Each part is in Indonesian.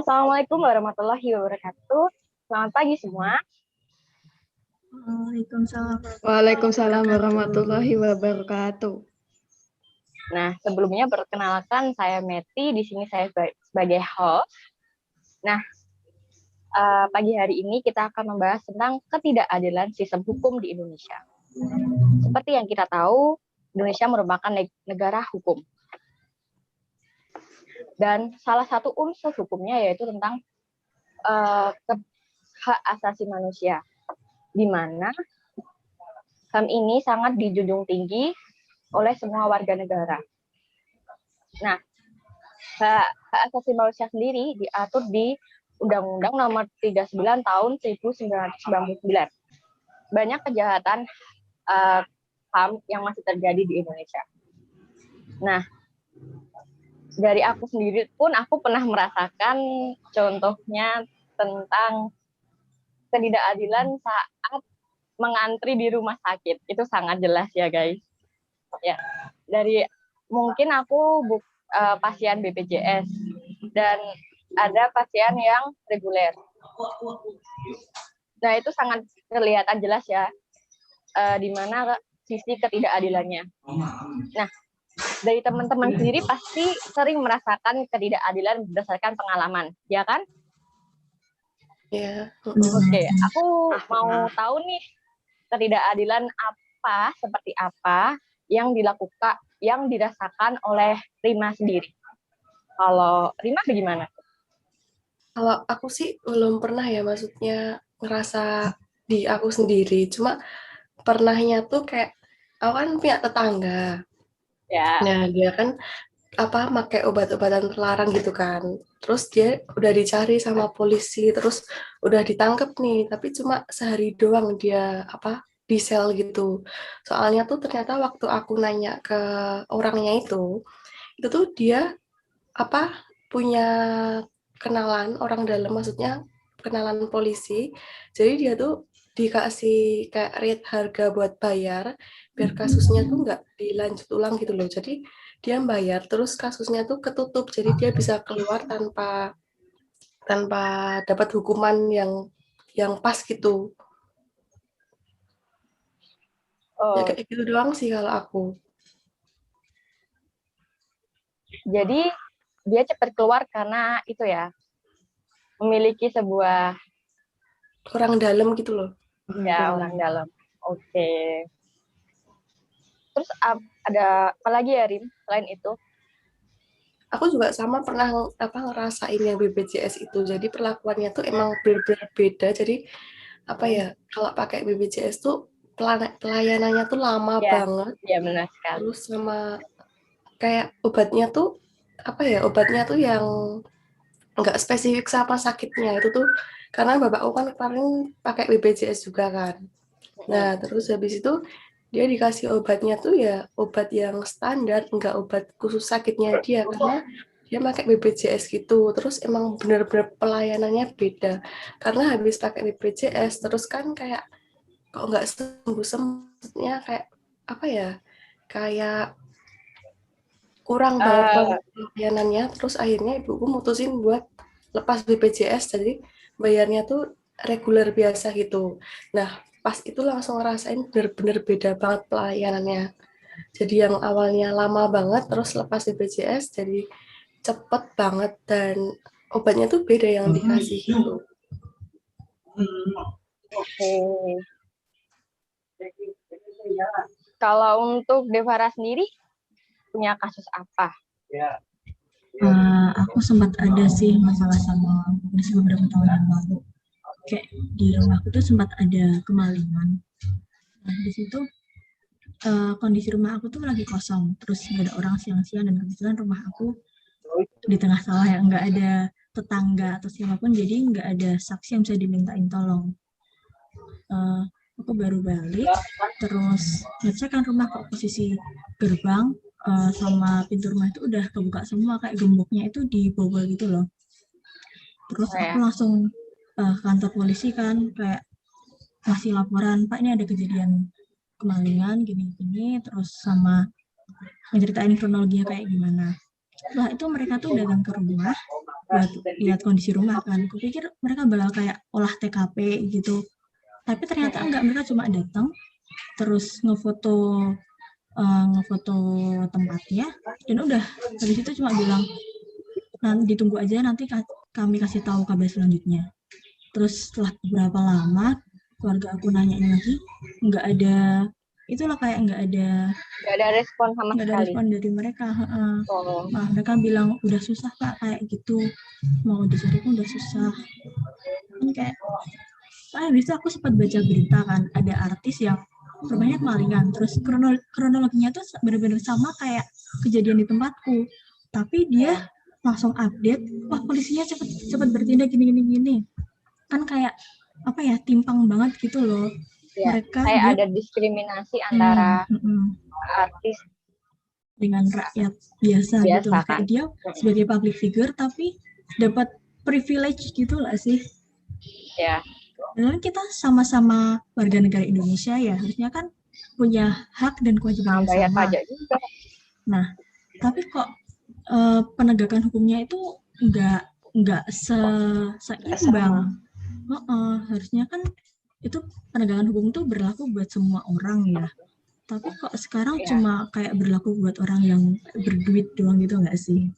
Assalamualaikum warahmatullahi wabarakatuh. Selamat pagi semua. Waalaikumsalam warahmatullahi wabarakatuh. Nah, sebelumnya perkenalkan saya Meti, di sini saya sebagai host. Nah, pagi hari ini kita akan membahas tentang ketidakadilan sistem hukum di Indonesia. Seperti yang kita tahu, Indonesia merupakan negara hukum. Dan salah satu unsur hukumnya yaitu tentang hak asasi manusia, di mana HAM ini sangat dijunjung tinggi oleh semua warga negara. Nah, hak asasi manusia sendiri diatur di Undang-Undang Nomor 39 Tahun 1999. Banyak kejahatan HAM yang masih terjadi di Indonesia. Nah, dari aku sendiri pun aku pernah merasakan contohnya tentang ketidakadilan saat mengantri di rumah sakit. Itu sangat jelas ya, guys. Ya, dari mungkin aku pasien BPJS dan ada pasien yang reguler. Nah, itu sangat kelihatan jelas ya, di mana sisi ketidakadilannya. Nah, dari teman-teman sendiri pasti sering merasakan ketidakadilan berdasarkan pengalaman, ya kan? Ya. Oke, aku mau tahu nih ketidakadilan seperti apa yang dilakukan, yang dirasakan oleh Rima sendiri. Kalau Rima bagaimana? Kalau aku sih belum pernah ya, maksudnya ngerasa di aku sendiri. Cuma pernahnya tuh kayak aku kan punya tetangga. Ya. Nah, dia kan pakai obat-obatan terlarang gitu kan. Terus dia udah dicari sama polisi, terus udah ditangkap nih, tapi cuma sehari doang dia di sel gitu. Soalnya tuh ternyata waktu aku nanya ke orangnya itu tuh dia punya kenalan orang dalam, maksudnya kenalan polisi. Jadi dia tuh dikasih kayak rate harga buat bayar biar kasusnya tuh nggak dilanjut ulang gitu loh. Jadi dia bayar terus kasusnya tuh ketutup, jadi dia bisa keluar tanpa dapat hukuman yang pas gitu. Ya kayak gitu doang sih kalau aku. Jadi dia cepat keluar karena itu ya, memiliki sebuah Orang dalam gitu loh. orang dalam. Oke. Terus ada apa lagi ya, Rim, selain itu? Aku juga sama pernah ngerasain yang BPJS itu. Jadi perlakuannya tuh emang benar-benar beda. Jadi kalau pakai BPJS tuh pelayanannya tuh lama banget. Ya, benar sekali. Terus sama kayak obatnya tuh obatnya tuh yang nggak spesifik sama sakitnya itu tuh, karena bapakku kan kemarin pakai BPJS juga kan. Nah, terus habis itu dia dikasih obatnya tuh ya obat yang standar, nggak obat khusus sakitnya dia, karena dia pakai BPJS gitu. Terus emang bener-bener pelayanannya beda. Karena habis pakai BPJS, terus kan kayak kok nggak sembuh-sembuhnya, kayak kurang banget pelayanannya. Terus akhirnya ibuku mutusin buat lepas BPJS, jadi bayarnya tuh reguler biasa gitu. Nah, pas itu langsung ngerasain bener-bener beda banget pelayanannya. Jadi yang awalnya lama banget, terus lepas BPJS jadi cepet banget, dan obatnya tuh beda yang dikasih gitu. Oke. Kalau untuk Devara sendiri punya kasus apa? Aku sempat ada sih masalah sama polisi beberapa tahun yang lalu. Kayak di rumahku tuh sempat ada kemalingan. Nah, di situ kondisi rumah aku tuh lagi kosong, terus nggak ada orang siang-siang, dan kebetulan rumah aku di tengah sawah yang nggak ada tetangga atau siapapun, jadi nggak ada saksi yang bisa dimintain tolong. Aku baru balik, terus ngecek kan rumah, kok posisi gerbang sama pintu rumah itu udah kebuka semua, kayak gemboknya itu dibobol gitu loh. Terus aku langsung kantor polisi kan, kayak ngasih laporan, Pak ini ada kejadian kemalingan gini-gini, terus sama ngeceritain kronologinya kayak gimana. Setelah itu mereka tuh datang ke rumah, buat lihat kondisi rumah kan. Kupikir mereka bakal kayak olah TKP gitu. Tapi ternyata enggak, mereka cuma datang terus ngefoto tempatnya dan udah. Habis itu cuma bilang nanti ditunggu aja, nanti kami kasih tahu kabar selanjutnya. Terus setelah beberapa lama keluarga aku nanya lagi, nggak ada, itulah kayak nggak ada respon sama nggak ada sekali. respon dari mereka. Oh. Nah, mereka bilang udah susah Kak kayak gitu, mau dicari pun udah susah. Kan kayak habis itu aku sempat baca berita kan, ada artis yang rumahnya kemalingan, terus kronologinya tuh benar-benar sama kayak kejadian di tempatku, tapi dia langsung update, wah polisinya cepet bertindak gini kan, kayak apa ya, timpang banget gitu loh. Ya, Mereka kayak ada diskriminasi antara artis dengan rakyat biasa gitu lah. kan? Kayak dia sebagai public figure tapi dapat privilege gitu lah sih. Ya. Dan kita sama-sama warga negara Indonesia ya, harusnya kan punya hak dan kewajiban yang bayar sama. pajak juga. Nah, tapi kok penegakan hukumnya itu nggak seimbang. Harusnya kan itu penegakan hukum tuh berlaku buat semua orang ya. Tapi kok sekarang cuma kayak berlaku buat orang yang berduit doang gitu nggak sih?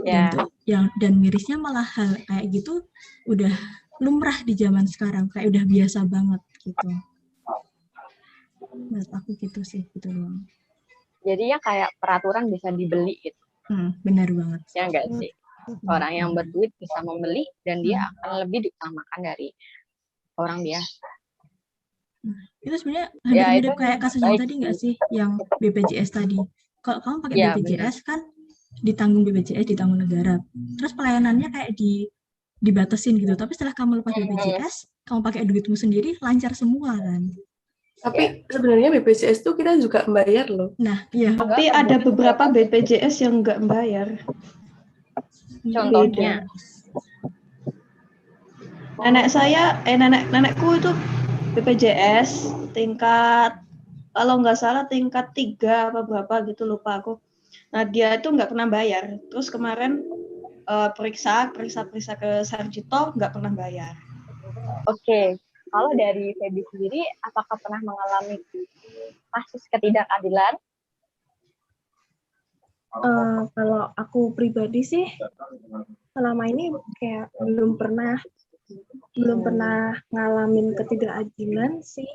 Dan mirisnya malah hal kayak gitu udah lumrah di zaman sekarang, kayak udah biasa banget gitu. Menurut aku gitu sih, gitu doang. Jadi ya kayak peraturan bisa dibeli gitu. Benar banget. Ya enggak sih? Orang yang berduit bisa membeli dan dia akan lebih diutamakan dari orang biasa. Itu sebenarnya hampir mirip kayak kasus yang tadi nggak sih, yang BPJS tadi. Kalau kamu pakai BPJS kan ditanggung BPJS, ditanggung negara. Terus pelayanannya kayak dibatasin gitu. Tapi setelah kamu lepas BPJS, kamu pakai duitmu sendiri, lancar semua kan. Tapi sebenarnya BPJS tuh kita juga membayar loh. Nah, iya. Tapi ada beberapa BPJS yang nggak membayar. Contohnya? Nenekku itu BPJS tingkat, kalau nggak salah tingkat 3 apa berapa gitu, lupa aku. Nah, dia itu nggak pernah bayar. Terus kemarin periksa ke Sarjito, nggak pernah bayar. Oke. Kalau dari Feby sendiri, apakah pernah mengalami kasus ketidakadilan? Kalau aku pribadi sih, selama ini kayak belum pernah ngalamin ketidakadilan sih.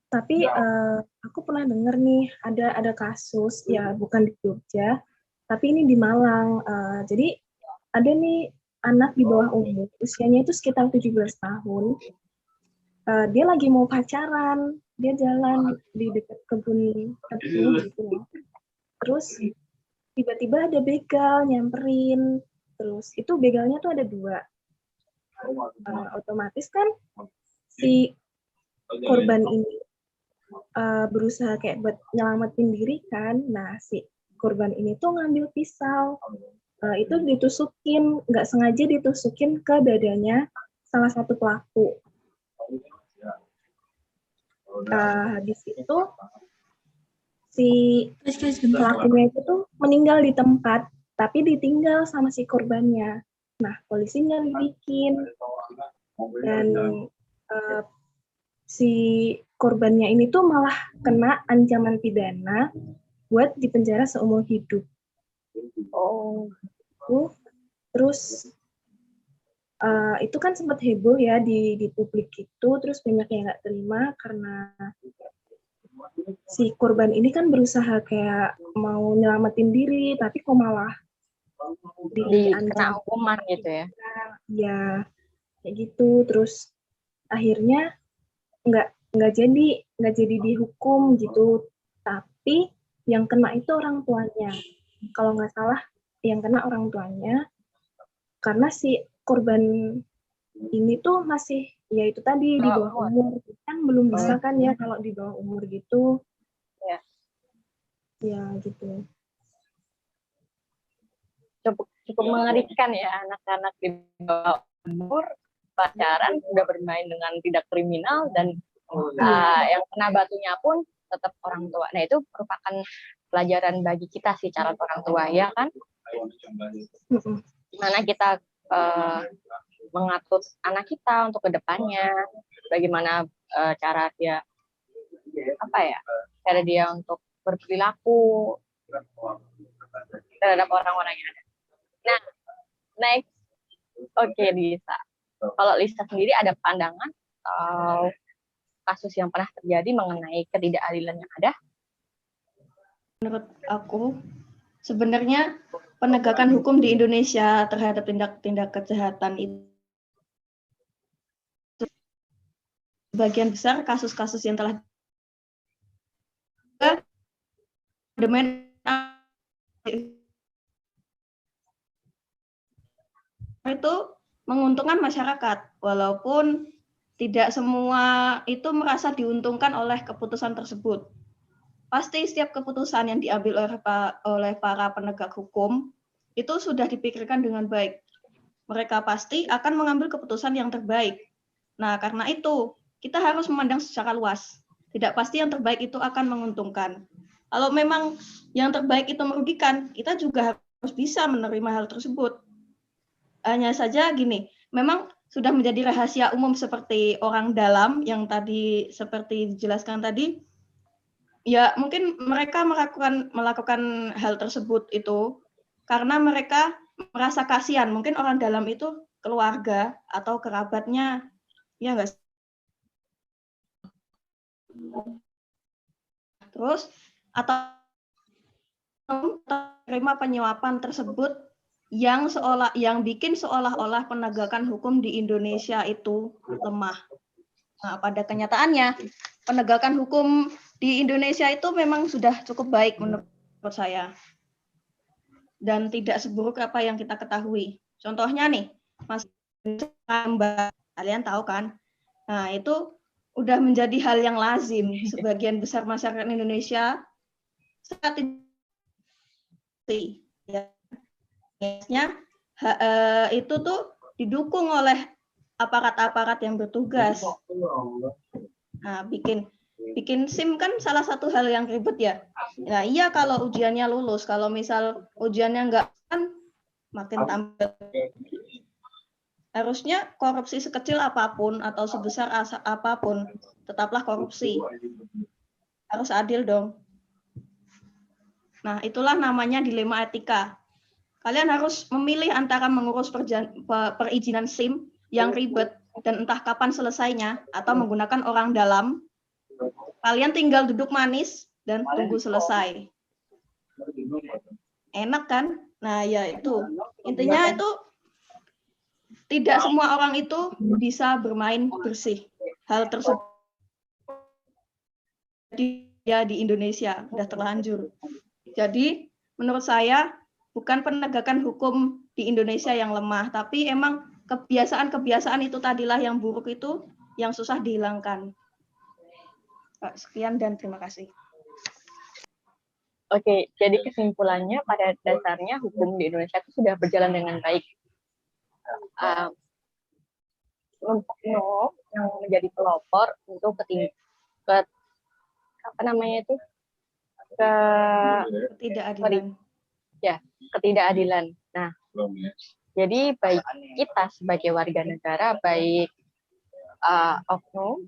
Tapi aku pernah dengar nih ada kasus, ya bukan di Jogja, tapi ini di Malang. Jadi ada nih anak di bawah umur, usianya itu sekitar 17 tahun. Dia lagi mau pacaran, dia jalan di dekat kebun gitu. Terus tiba-tiba ada begal nyamperin. Terus itu begalnya tuh ada 2. Otomatis kan si korban ini berusaha kayak buat nyelamatin diri kan. Nah, si korban ini tuh ngambil pisau. Itu ditusukin, nggak sengaja ditusukin ke dadanya salah satu pelaku. Habis itu si pelakunya itu tuh meninggal di tempat, tapi ditinggal sama si korbannya. Nah, polisi nyelidikin dan si korbannya ini tuh malah kena ancaman pidana buat dipenjara seumur hidup. Terus itu kan sempat heboh ya di publik itu, terus banyak yang nggak terima karena si korban ini kan berusaha kayak mau nyelamatin diri, tapi kok malah kena hukuman gitu ya? Ya, kayak gitu. Terus akhirnya nggak jadi dihukum gitu, tapi yang kena itu orang tuanya. Kalau nggak salah, yang kena orang tuanya, karena si korban ini tuh masih, ya itu tadi, di bawah umur. Kan belum bisa kan ya kalau di bawah umur gitu. Ya gitu. Cukup mengerikan ya, anak-anak di bawah umur pacaran udah bermain dengan tidak kriminal, dan yang kena batunya pun tetap orang tua. Nah, itu merupakan pelajaran bagi kita sih, calon orang tua, ya kan? Mm-mm. Gimana kita mengatur anak kita untuk kedepannya, bagaimana cara dia cara dia untuk berperilaku terhadap orang-orang yang ada. Nah, next, oke, Lisa. Kalau Lisa sendiri ada pandangan atau kasus yang pernah terjadi mengenai ketidakadilan yang ada? Menurut aku, sebenarnya penegakan hukum di Indonesia terhadap tindak-tindak kejahatan itu sebagian besar kasus-kasus yang telah itu menguntungkan masyarakat, walaupun tidak semua itu merasa diuntungkan oleh keputusan tersebut. Pasti setiap keputusan yang diambil oleh para penegak hukum itu sudah dipikirkan dengan baik. Mereka pasti akan mengambil keputusan yang terbaik. Nah, karena itu kita harus memandang secara luas. Tidak pasti yang terbaik itu akan menguntungkan. Kalau memang yang terbaik itu merugikan, kita juga harus bisa menerima hal tersebut. Hanya saja gini, memang sudah menjadi rahasia umum seperti orang dalam yang tadi seperti dijelaskan tadi. Ya, mungkin mereka melakukan hal tersebut itu karena mereka merasa kasihan. Mungkin orang dalam itu keluarga atau kerabatnya, ya enggak? Terus atau terima penyuapan tersebut yang bikin seolah-olah penegakan hukum di Indonesia itu lemah. Nah, pada kenyataannya penegakan hukum di Indonesia itu memang sudah cukup baik menurut saya. Dan tidak seburuk apa yang kita ketahui. Contohnya nih, Mas Mbak, kalian tahu kan? Nah, itu udah menjadi hal yang lazim. Sebagian besar masyarakat Indonesia saat itu tuh didukung oleh aparat-aparat yang bertugas. Nah, bikin SIM kan salah satu hal yang ribet ya. Nah, iya kalau ujiannya lulus, kalau misal ujiannya enggak kan makin tambah. Harusnya korupsi sekecil apapun atau sebesar apapun tetaplah korupsi. Harus adil dong. Nah, itulah namanya dilema etika. Kalian harus memilih antara mengurus perizinan SIM yang ribet dan entah kapan selesainya, atau menggunakan orang dalam. Kalian tinggal duduk manis dan tunggu selesai. Enak kan? Nah, ya itu. Intinya itu tidak semua orang itu bisa bermain bersih. Hal tersebut di Indonesia sudah terlanjur. Jadi, menurut saya bukan penegakan hukum di Indonesia yang lemah, tapi emang kebiasaan-kebiasaan itu tadilah yang buruk itu yang susah dihilangkan. Sekian dan terima kasih. Oke, jadi kesimpulannya pada dasarnya hukum di Indonesia itu sudah berjalan dengan baik. Kelompok yang menjadi pelopor untuk ketidakadilan. Nah, jadi baik kita sebagai warga negara, baik oknum,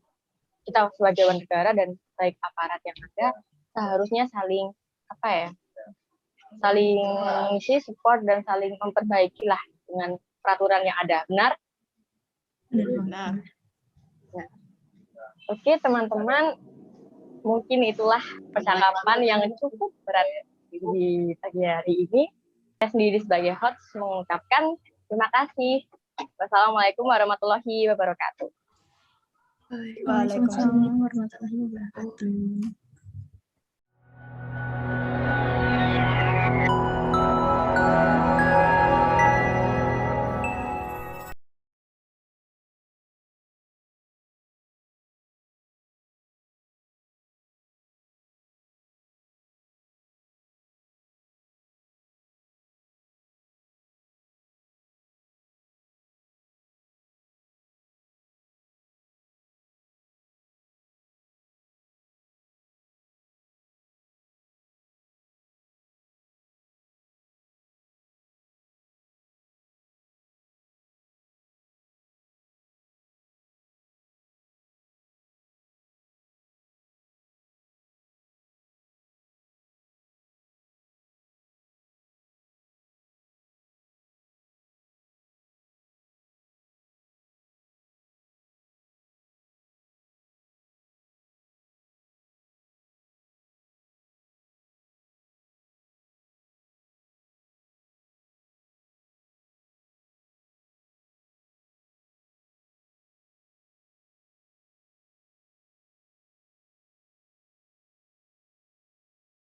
kita sebagai warga negara dan baik aparat yang ada, seharusnya saling isi support dan saling memperbaiki lah dengan peraturan yang ada. Benar? Benar. Nah, oke teman-teman, mungkin itulah percakapan yang cukup berat di pagi hari ini. Saya sendiri sebagai host mengucapkan terima kasih. Wassalamualaikum warahmatullahi wabarakatuh. Waalaikumsalam warahmatullahi wabarakatuh.